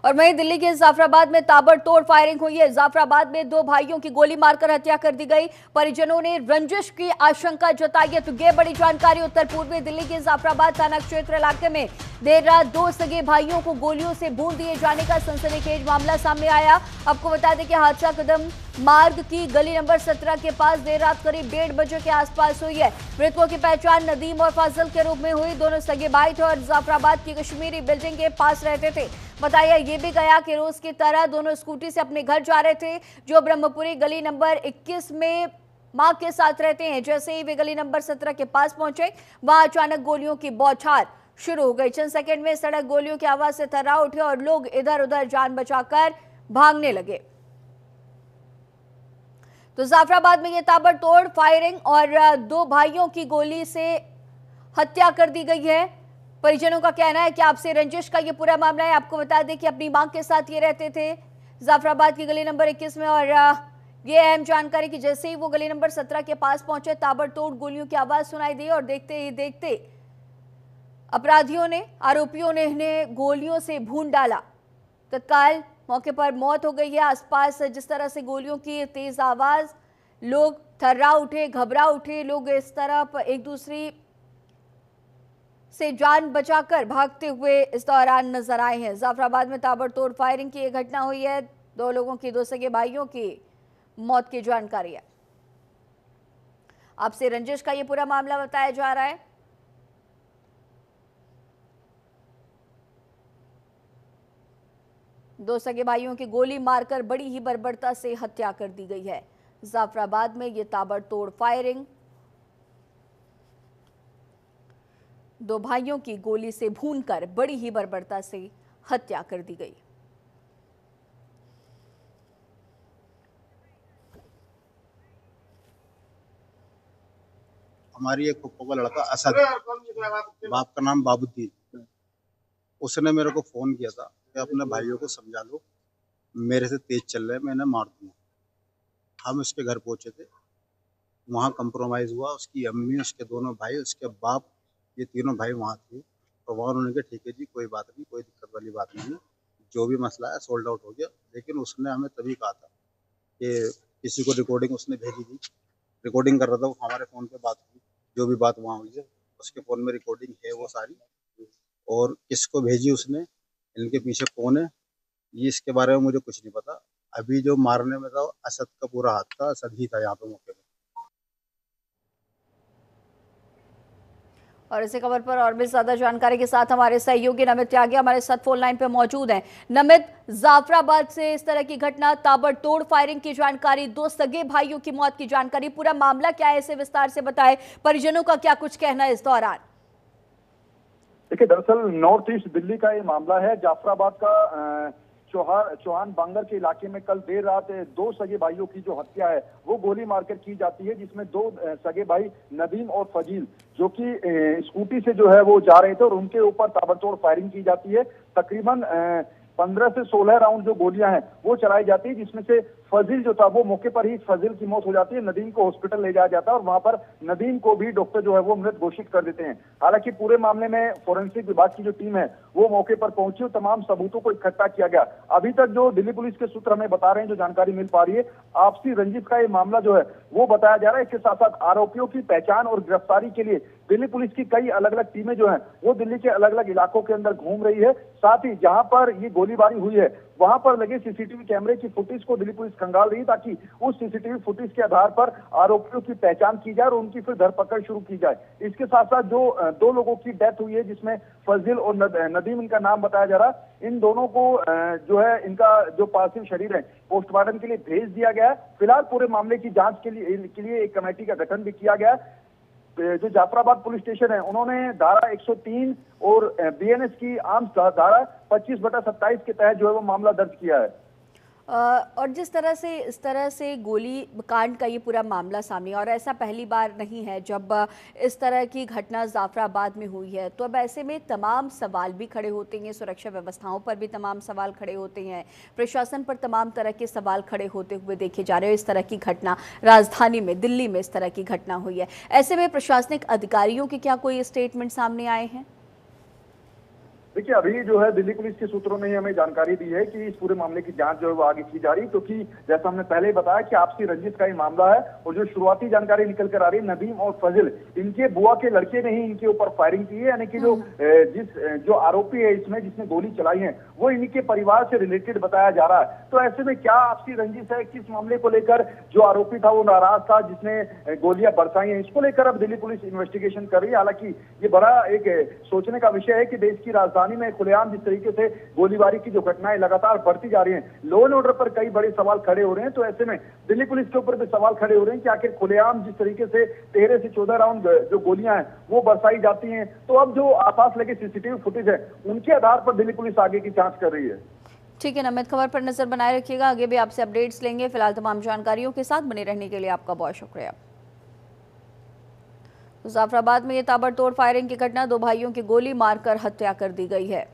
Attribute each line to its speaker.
Speaker 1: और वहीं दिल्ली के जाफराबाद में ताबड़तोड़ फायरिंग हुई है। जाफराबाद में दो भाइयों की गोली मारकर हत्या कर दी गई। परिजनों ने रंजिश की आशंका जताई है। तो ये बड़ी जानकारी उत्तर पूर्वी दिल्ली के जाफराबाद थाना क्षेत्र इलाके में देर रात दो सगे भाइयों को गोलियों से भून दिए जाने का सनसनीखेज मामला सामने आया। आपको बता दें कि हादसा कदम मार्ग की गली नंबर 17 के पास देर रात करीब 1:30 बजे के आसपास हुई है। मृतकों की पहचान नदीम और फाजिल के रूप में हुई। दोनों सगे भाई थे और जाफराबाद की कश्मीरी बिल्डिंग के पास रहते थे। बताया ये भी गया कि रोज की तरह दोनों स्कूटी से अपने घर जा रहे थे, जो ब्रह्मपुरी गली नंबर 21 में मां के साथ रहते हैं। जैसे ही वे गली नंबर 17 के पास पहुंचे, वहां अचानक गोलियों की बौछार शुरू हो गई। चंद सेकंड में सड़क गोलियों की आवाज से थर्रा उठे और लोग इधर उधर जान बचाकर भागने लगे। तो जाफराबाद में ये ताबड़तोड़ फायरिंग और दो भाइयों की गोली से हत्या कर दी गई है। परिजनों का कहना है कि आपसे रंजिश का ये पूरा मामला है। आपको बता दें कि अपनी मां के साथ ये रहते थे जाफराबाद की गली नंबर 21 में। और ये अहम जानकारी कि जैसे ही वो गली नंबर 17 के पास पहुंचे, ताबड़तोड़ गोलियों की आवाज सुनाई दी और देखते ही देखते आरोपियों ने इन्हें गोलियों से भून डाला। तत्काल मौके पर मौत हो गई है। आसपास जिस तरह से गोलियों की तेज आवाज, लोग थर्रा उठे, घबरा उठे। लोग इस तरफ एक दूसरे से जान बचाकर भागते हुए इस दौरान नजर आए हैं। जाफराबाद में ताबड़तोड़ फायरिंग की यह घटना हुई है। दो लोगों की, दो सगे भाइयों की मौत की जानकारी है। आपसे रंजिश का यह पूरा मामला बताया जा रहा है। दो सगे भाइयों की गोली मारकर बड़ी ही बर्बरता से हत्या कर दी गई है। जाफराबाद में यह ताबड़तोड़ फायरिंग, दो भाइयों की गोली से भूनकर बड़ी ही बर्बरता से हत्या कर दी गई।
Speaker 2: हमारी एक फुप्पो का लड़का असद, बाप का नाम बाबुद्दीन, उसने मेरे को फोन किया था कि अपने भाइयों को समझा लो, मेरे से तेज चल रहे हैं, मैं इन्हें मार दूंगा। हम उसके घर पहुंचे थे, वहाँ कंप्रोमाइज हुआ। उसकी अम्मी, उसके दोनों भाई, उसके बाप, ये तीनों भाई वहाँ थे। तो वहाँ उन्होंने कहा ठीक है जी, कोई बात नहीं, कोई दिक्कत वाली बात नहीं है, जो भी मसला है सोल्ड आउट हो गया। लेकिन उसने हमें तभी कहा था कि किसी को रिकॉर्डिंग उसने भेजी थी, रिकॉर्डिंग कर रहा था वो, हमारे फ़ोन पे बात हुई, जो भी बात वहाँ हुई है उसके फ़ोन में रिकॉर्डिंग है वो सारी। और किसको भेजी उसने, इनके पीछे कौन है, ये इसके बारे में मुझे कुछ नहीं पता। अभी जो मारने में था असद का पूरा हाथ था, असद ही था यहाँ पे मौके पे।
Speaker 1: और इसी खबर पर और भी ज्यादा जानकारी के साथ हमारे सहयोगी नमित त्यागी हमारे साथ फोन लाइन पे मौजूद हैं। नमित, जाफराबाद से इस तरह की घटना, ताबड़तोड़ फायरिंग की जानकारी, दो सगे भाइयों की मौत की जानकारी, पूरा मामला क्या है, इसे विस्तार से बताएं। परिजनों का क्या कुछ कहना है इस दौरान?
Speaker 3: देखिए, दरअसल नॉर्थ ईस्ट दिल्ली का ये मामला है। जाफराबाद का चौहान बांगर के इलाके में कल देर रात दो सगे भाइयों की जो हत्या है वो गोली मारकर की जाती है, जिसमें दो सगे भाई नदीम और फजील जो कि स्कूटी से जो है वो जा रहे थे और उनके ऊपर ताबड़तोड़ फायरिंग की जाती है। तकरीबन 15 से 16 राउंड जो गोलियां हैं वो चलाई जाती है, जिसमें से फजील जो था वो मौके पर ही फजील की मौत हो जाती है। नदीम को हॉस्पिटल ले जाया जाता है और वहां पर नदीम को भी डॉक्टर जो है वो मृत घोषित कर देते हैं। हालांकि पूरे मामले में फोरेंसिक विभाग की जो टीम है वो मौके पर पहुंची और तमाम सबूतों को इकट्ठा किया गया। अभी तक जो दिल्ली पुलिस के सूत्र हमें बता रहे हैं, जो जानकारी मिल पा रही है, आपसी रंजिश का ये मामला जो है वो बताया जा रहा है। इसके साथ साथ आरोपियों की पहचान और गिरफ्तारी के लिए दिल्ली पुलिस की कई अलग अलग टीमें जो है वो दिल्ली के अलग अलग इलाकों के अंदर घूम रही है। साथ ही जहां पर ये गोलीबारी हुई है वहां पर लगे सीसीटीवी कैमरे की फुटेज को दिल्ली पुलिस खंगाल रही है, ताकि उस सीसीटीवी फुटेज के आधार पर आरोपियों की पहचान की जाए और उनकी फिर धरपकड़ शुरू की जाए। इसके साथ साथ जो दो लोगों की डेथ हुई है, जिसमें फजील और नदीम इनका नाम बताया जा रहा है, इन दोनों को जो है इनका जो पार्थिव शरीर है पोस्टमार्टम के लिए भेज दिया गया है। फिलहाल पूरे मामले की जांच के लिए एक कमेटी का गठन भी किया गया है। जो जाफराबाद पुलिस स्टेशन है उन्होंने धारा 103 और बीएनएस की आर्म्स धारा 25/27 के तहत जो है वो मामला दर्ज किया है।
Speaker 1: और इस तरह से गोली कांड का ये पूरा मामला सामने, और ऐसा पहली बार नहीं है जब इस तरह की घटना जाफराबाद में हुई है। तो अब ऐसे में तमाम सवाल भी खड़े होते हैं, सुरक्षा व्यवस्थाओं पर भी तमाम सवाल खड़े होते हैं, प्रशासन पर तमाम तरह के सवाल खड़े होते हुए देखे जा रहे हैं। इस तरह की घटना राजधानी में, दिल्ली में इस तरह की घटना हुई है, ऐसे में प्रशासनिक अधिकारियों के क्या कोई स्टेटमेंट सामने आए हैं?
Speaker 3: देखिए, अभी जो है दिल्ली पुलिस के सूत्रों ने हमें जानकारी दी है कि इस पूरे मामले की जांच जो है वो आगे की जा रही है, क्योंकि जैसा हमने पहले ही बताया कि आपसी रंजिश का ही मामला है। और जो शुरुआती जानकारी निकल कर आ रही है, नदीम और फजिल, इनके बुआ के लड़के ने ही इनके ऊपर फायरिंग की है। यानी कि जो आरोपी है इसमें, जिसने गोली चलाई है, वो इनके परिवार से रिलेटेड बताया जा रहा है। तो ऐसे में क्या आपसी रंजिश है, किस मामले को लेकर जो आरोपी था वो नाराज था, जिसने गोलियां बरसाई हैं, इसको लेकर अब दिल्ली पुलिस इन्वेस्टिगेशन कर रही है। हालांकि ये बड़ा एक सोचने का विषय है कि देश की राजधानी में खुलेआम जिस तरीके से गोलीबारी की जो घटनाएं लगातार बढ़ती जा रही हैं, लॉ एंड ऑर्डर पर कई बड़े सवाल खड़े हो रहे हैं। तो ऐसे में दिल्ली पुलिस के ऊपर भी सवाल खड़े हो रहे हैं कि आखिर खुलेआम जिस तरीके से 13 से 14 राउंड जो गोलियां हैं वो बरसाई जाती हैं, तो अब जो आसपास लगे सीसीटीवी फुटेज है उनके आधार पर दिल्ली पुलिस आगे की जांच कर रही है।
Speaker 1: ठीक है नमित, खबर पर नजर बनाए रखिएगा, आगे भी आपसे अपडेट्स लेंगे। फिलहाल तमाम जानकारियों के साथ बने रहने के लिए आपका बहुत शुक्रिया। जाफराबाद में ये ताबड़तोड़ फायरिंग की घटना, दो भाइयों की गोली मारकर हत्या कर दी गई है।